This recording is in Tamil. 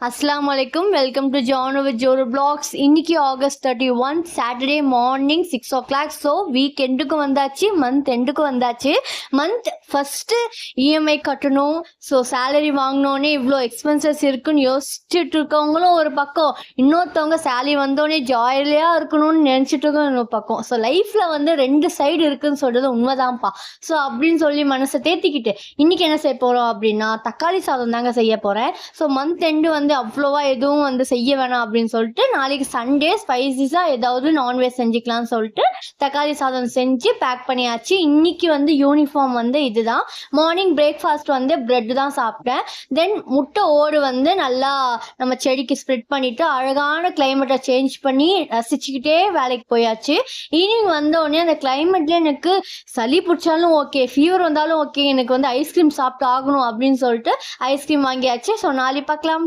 அஸ்லாம் வலைக்கும், welcome to Jaanu with Joru vlogs. இன்னைக்கு August 31 Saturday morning 6 o'clock. So week எண்டுக்கும் வந்தாச்சு, மந்த் எண்டுக்கும் வந்தாச்சு. மந்த் ஃபஸ்ட்டு இஎம்ஐ கட்டணும். ஸோ சேலரி வாங்கினோடனே இவ்வளோ எக்ஸ்பென்சஸ் இருக்குன்னு யோசிச்சுட்டு இருக்கவங்களும் ஒரு பக்கம், இன்னொருத்தவங்க சேலரி வந்தோடனே ஜாலியாக இருக்கணும்னு நினச்சிட்டு இருக்கோம் இன்னொரு பக்கம். ஸோ லைஃப்பில் வந்து ரெண்டு சைடு இருக்குன்னு சொல்கிறது உண்மைதான்ப்பா. ஸோ அப்படின்னு சொல்லி மனசை தேத்திக்கிட்டு இன்னைக்கு என்ன செய்ய போகிறோம் அப்படின்னா, தக்காளி சாதம் தாங்க செய்ய போகிறேன். ஸோ மந்த் எண்டு வந்து அவ்வளோவா எதுவும் வந்து செய்ய வேணாம் அப்படின்னு சொல்லிட்டு, நாளைக்கு சண்டே ஸ்பைசிஸாக ஏதாவது நான்வெஜ் செஞ்சுக்கலாம்னு சொல்லிட்டு தக்காளி சாதம் செஞ்சு பேக் பண்ணியாச்சு. இன்னைக்கு வந்து யூனிஃபார்ம் வந்து இதுதான். மார்னிங் பிரேக்ஃபாஸ்ட் வந்து பிரெட் தான் சாப்பிட்டேன். தென் முட்டை ஓடு வந்து நல்லா நம்ம செடிக்கு ஸ்ப்ரெட் பண்ணிட்டு அழகான கிளைமேட்டை சேஞ்ச் பண்ணி ரசிச்சுக்கிட்டே வேலைக்கு போயாச்சு. ஈவினிங் வந்தோடனே அந்த கிளைமேட்ல எனக்கு சளி பிடிச்சாலும் ஓகே, ஃபீவர் வந்தாலும் ஓகே, எனக்கு வந்து ஐஸ்கிரீம் சாப்பிட்டு ஆகணும் அப்படின்னு சொல்லிட்டு ஐஸ்கிரீம் வாங்கியாச்சு. ஸோ நாளைக்கு பார்க்கலாம்.